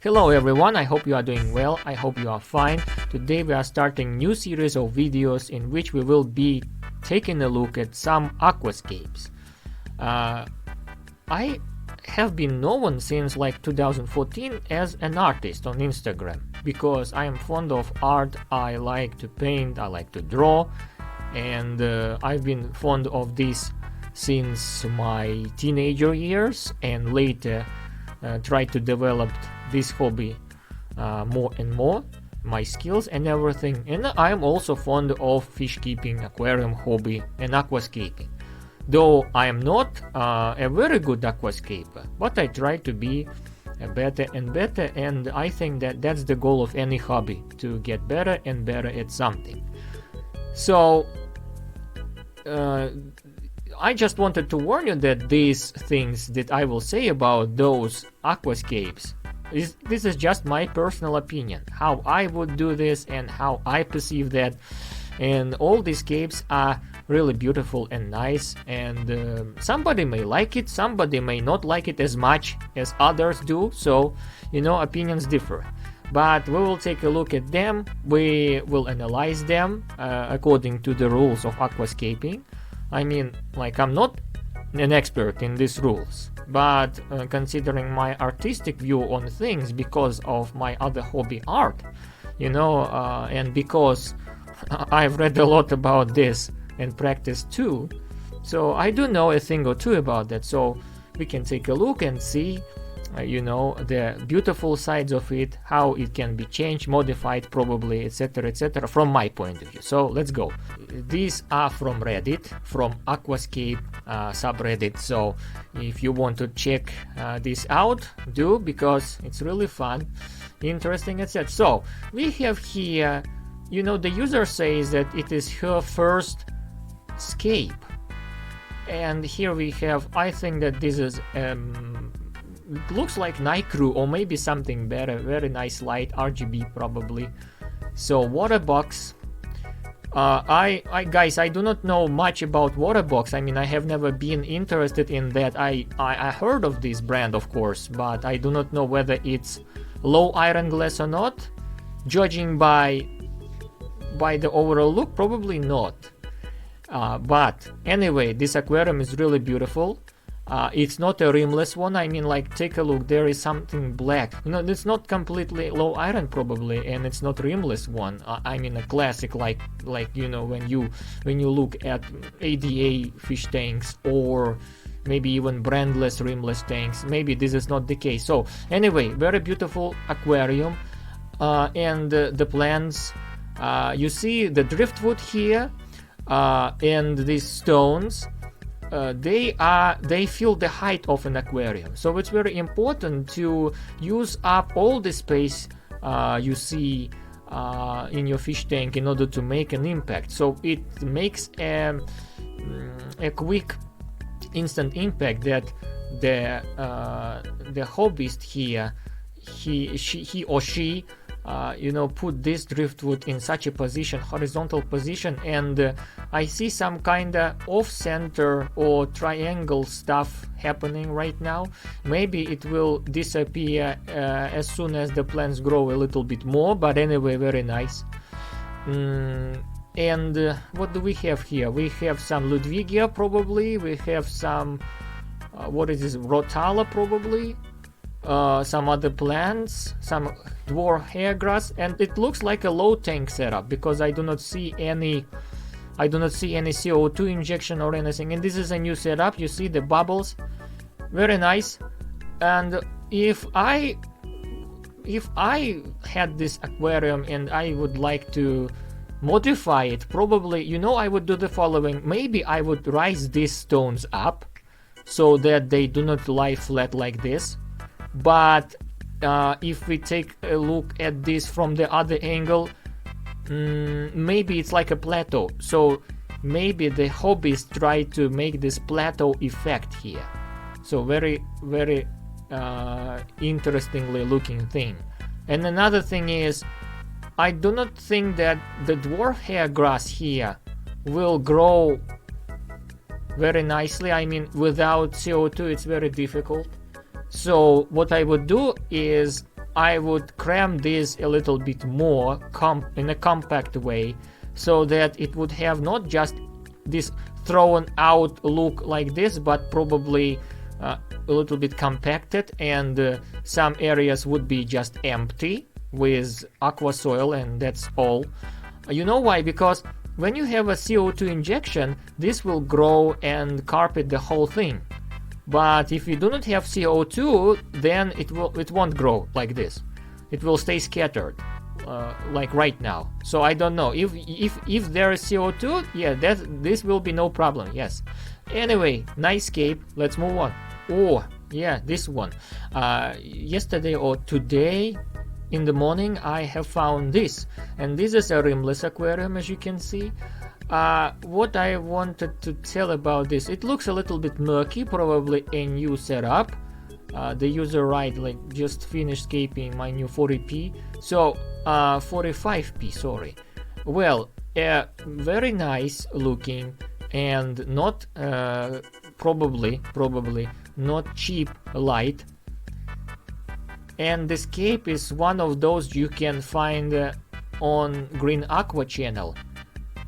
Hello everyone, I hope you are doing well, I hope you are fine. Today we are starting new series of videos in which we will be taking a look at some aquascapes. I have been known since like 2014 as an artist on Instagram because I am fond of art. I like to paint, I like to draw, and I've been fond of this since my teenager years, and later tried to develop this hobby more and more, my skills and everything. And I am also fond of fish keeping, aquarium hobby, and aquascaping. Though I am not a very good aquascaper, but I try to be better and better, and I think that that's the goal of any hobby, to get better and better at something. So I just wanted to warn you that these things that I will say about those aquascapes, this is just my personal opinion, how I would do this and how I perceive that. And all these capes are really beautiful and nice, and somebody may like it, somebody may not like it as much as others do, so opinions differ. But we will take a look at them, we will analyze them according to the rules of aquascaping. I mean, like, I'm not an expert in these rules, but considering my artistic view on things because of my other hobby, art, and because I've read a lot about this and practiced too, so I do know a thing or two about that. So we can take a look and see the beautiful sides of it, how it can be changed, modified probably, etc., from my point of view. So let's go. These are from Reddit, from Aquascape subreddit, so if you want to check this out, do, because it's really fun, interesting, etc. So we have here, the user says that it is her first scape, and here we have, I think that this is it looks like night crew or maybe something better, very nice light, RGB probably. So water box, I guys, I do not know much about water box. I mean, I have never been interested in that. I heard of this brand, of course, but I do not know whether it's low iron glass or not. Judging by the overall look, probably not. But anyway, this aquarium is really beautiful. It's not a rimless one. I mean, like, take a look, there is something black. It's not completely low iron probably, and it's not rimless one. I mean, a classic, like when you look at ADA fish tanks, or maybe even brandless rimless tanks, maybe this is not the case. So anyway, very beautiful aquarium, and the plants, you see the driftwood here, and these stones, they fill the height of an aquarium. So it's very important to use up all the space you see in your fish tank in order to make an impact. So it makes a quick, instant impact that the hobbyist here, he or she put this driftwood in such a position, horizontal position, and I see some kind of off-center or triangle stuff happening right now. Maybe it will disappear as soon as the plants grow a little bit more, but anyway, very nice. And what do we have here? We have some Ludwigia probably, we have some what is this, Rotala probably, some other plants, some dwarf hairgrass, and it looks like a low tank setup because I do not see any CO2 injection or anything. And this is a new setup. You see the bubbles, very nice. And if I had this aquarium and I would like to modify it, probably I would do the following. Maybe I would rise these stones up so that they do not lie flat like this. But if we take a look at this from the other angle, maybe it's like a plateau. So maybe the hobbies try to make this plateau effect here. So very, very interestingly looking thing. And another thing is, I do not think that the dwarf hair grass here will grow very nicely. I mean, without CO2 it's very difficult. So what I would do is I would cram this a little bit more in a compact way, so that it would have not just this thrown out look like this, but probably a little bit compacted, and some areas would be just empty with aqua soil, and that's all. You know why? Because when you have a CO2 injection, this will grow and carpet the whole thing. But if you do not have CO2, then it won't grow like this. It will stay scattered, like right now. So I don't know if there is CO2. Yeah, this will be no problem. Yes. Anyway, nice scape. Let's move on. Oh yeah, this one. Yesterday or today in the morning, I have found this, and this is a rimless aquarium, as you can see. What I wanted to tell about this, it looks a little bit murky, probably a new setup. The user like just finished scaping my new 40p, so 45p, sorry. Well, very nice looking, and not probably not cheap light. And the scape is one of those you can find on Green Aqua channel.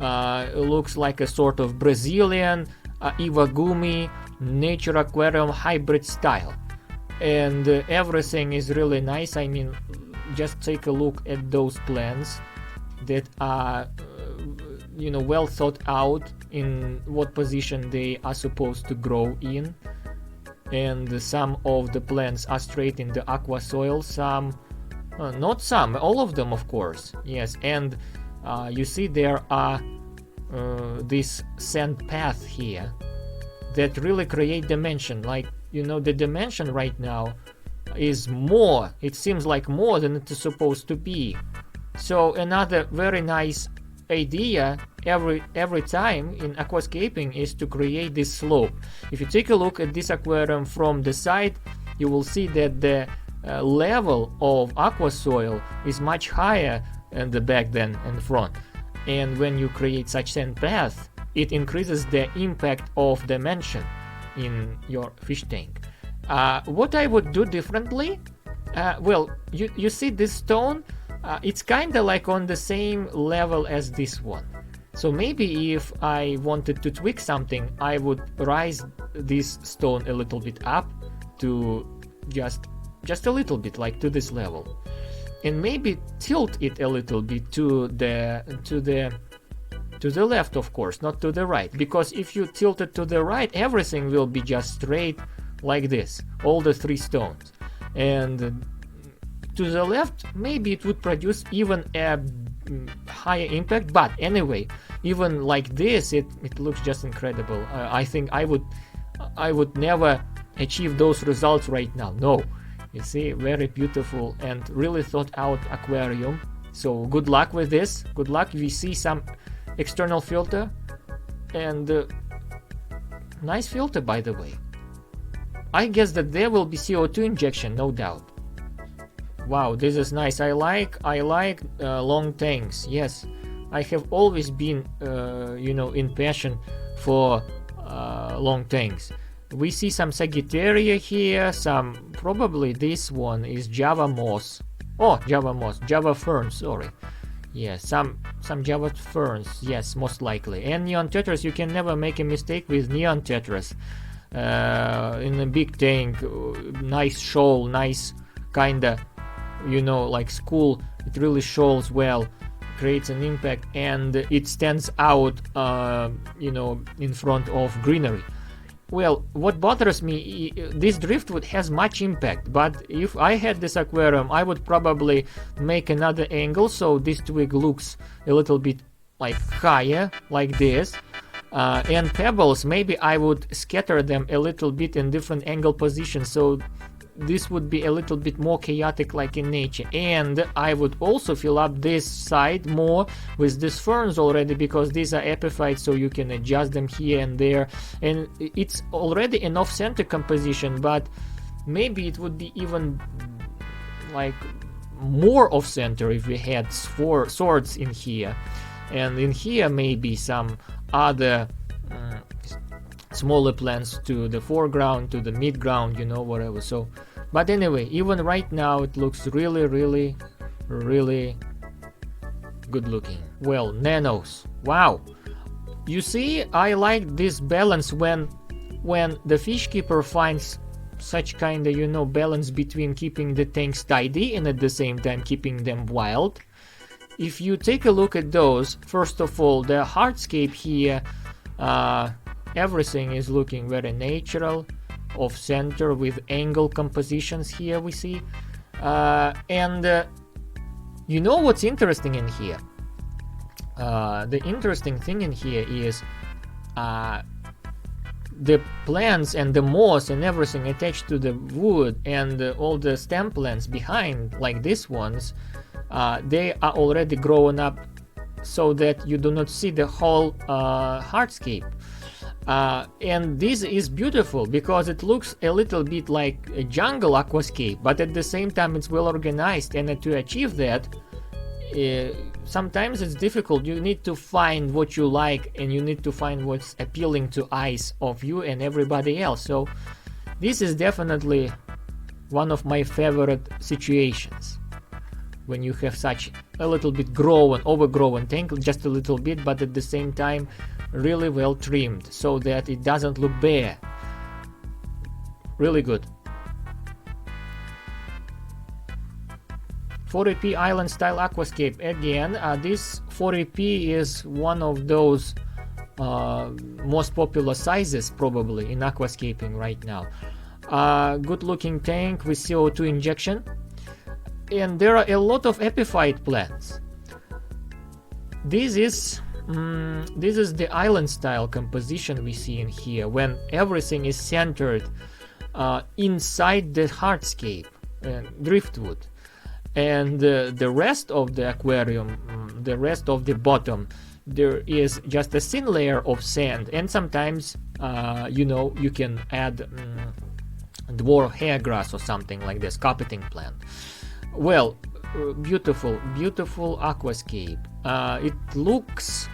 It looks like a sort of Brazilian Iwagumi nature aquarium hybrid style, and everything is really nice. I mean, just take a look at those plants that are well thought out in what position they are supposed to grow in. And some of the plants are straight in the aqua soil, some not some, all of them, of course. Yes, and you see there are this sand path here that really create dimension. Like, the dimension right now is more, it seems like more than it is supposed to be. So another very nice idea every time in aquascaping is to create this slope. If you take a look at this aquarium from the side, you will see that the level of aqua soil is much higher in the back than in front. And when you create such sand path, it increases the impact of dimension in your fish tank. What I would do differently, well, you see this stone, it's kind of like on the same level as this one. So maybe if I wanted to tweak something, I would raise this stone a little bit up to just a little bit, like to this level, and maybe tilt it a little bit to the left, of course, not to the right, because if you tilt it to the right, everything will be just straight like this, all the three stones, and to the left maybe it would produce even a higher impact. But anyway, even like this, it looks just incredible. I think I would never achieve those results right now. No, you see, very beautiful and really thought out aquarium. So good luck with this. Good luck. We see some external filter, and nice filter, by the way. I guess that there will be CO2 injection, no doubt. Wow, this is nice. I like long tanks. Yes, I have always been in passion for long tanks. We see some Sagittaria here, some, probably this one is Java moss. Oh, Java fern, sorry. Yes, some Java ferns, yes, most likely. And neon tetras, you can never make a mistake with neon tetras. In a big tank, nice shoal, nice kinda, like school, it really shows well, creates an impact, and it stands out, in front of greenery. Well, what bothers me, this driftwood has much impact, but if I had this aquarium, I would probably make another angle so this twig looks a little bit like higher, like this. And pebbles, maybe I would scatter them a little bit in different angle positions, so this would be a little bit more chaotic like in nature. And I would also fill up this side more with these ferns already, because these are epiphytes, so you can adjust them here and there, and it's already an off-center composition, but maybe it would be even like more off-center if we had swords in here, and in here maybe some other smaller plants to the foreground, to the midground, whatever. So But anyway, even right now it looks really good looking. Well, nanos, wow. You see, I like this balance when the fish keeper finds such kind of, you know, balance between keeping the tanks tidy and at the same time keeping them wild. If you take a look at those, first of all, the hardscape here, everything is looking very natural, off center with angle compositions here we see. You know what's interesting in here? The interesting thing in here is the plants and the moss and everything attached to the wood and all the stem plants behind, like these ones, they are already grown up so that you do not see the whole hardscape. And this is beautiful because it looks a little bit like a jungle aquascape, but at the same time it's well organized, and to achieve that, sometimes it's difficult. You need to find what you like, and you need to find what's appealing to eyes of you and everybody else. So this is definitely one of my favorite situations, when you have such a little bit overgrown tank, just a little bit, but at the same time really well trimmed so that it doesn't look bare. Really good. 40p island style aquascape. Again, this 40p is one of those most popular sizes probably in aquascaping right now. Good looking tank with CO2 injection, and there are a lot of epiphyte plants. This is the island style composition we see in here, when everything is centered inside the hardscape, driftwood. And the rest of the aquarium, the rest of the bottom, there is just a thin layer of sand, and sometimes you know, you can add dwarf hairgrass or something like this, carpeting plant. Well, beautiful aquascape. It looks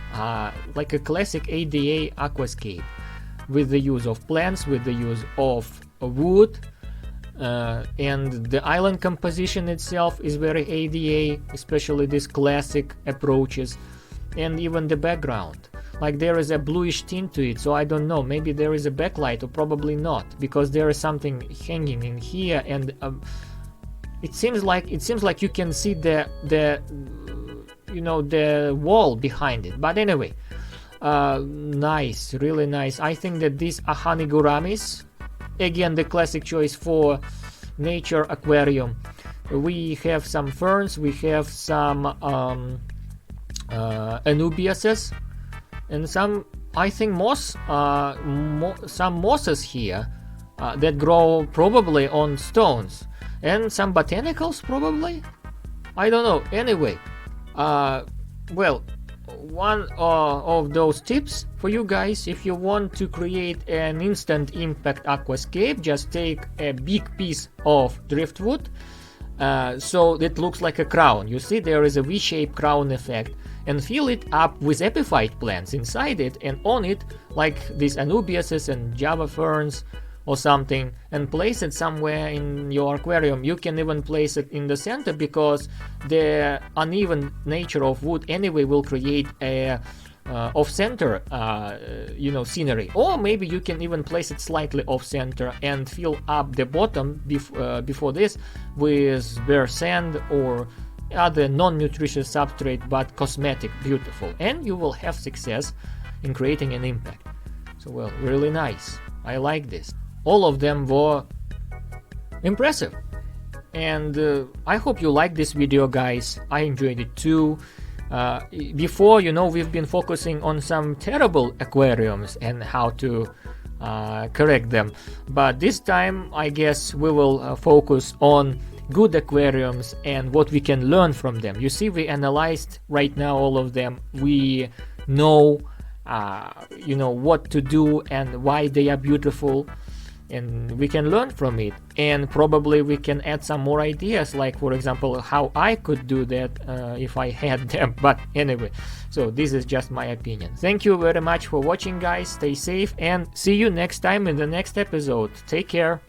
like a classic ADA aquascape, with the use of plants, with the use of wood. And the island composition itself is very ADA, especially these classic approaches, and even the background, like there is a bluish tint to it, so I don't know, maybe there is a backlight, or probably not, because there is something hanging in here, and it seems like you can see the you know, the wall behind it. But anyway, nice, really nice. I think that these are haniguramis. Again, the classic choice for nature aquarium. We have some ferns, we have some anubiases, and some, I think, moss, some mosses here that grow probably on stones, and some botanicals probably. I don't know. Anyway, well, one of those tips for you guys: if you want to create an instant impact aquascape, just take a big piece of driftwood, so it looks like a crown. You see, there is a V-shaped crown effect, and fill it up with epiphyte plants inside it, and on it, like these anubiases and java ferns or something, and place it somewhere in your aquarium. You can even place it in the center, because the uneven nature of wood anyway will create a off-center you know, scenery. Or maybe you can even place it slightly off-center and fill up the bottom before this with bare sand or other non-nutritious substrate, but cosmetic, beautiful, and you will have success in creating an impact. So, well, really nice. I like this. All of them were impressive, and I hope you like this video, guys. I enjoyed it too. Before, you know, we've been focusing on some terrible aquariums and how to correct them, but this time I guess we will focus on good aquariums and what we can learn from them. You see, we analyzed right now all of them. We know you know, what to do and why they are beautiful, and we can learn from it, and probably we can add some more ideas, like, for example, how I could do that if I had them. But anyway, so this is just my opinion. Thank you very much for watching, guys. Stay safe, and see you next time in the next episode. Take care.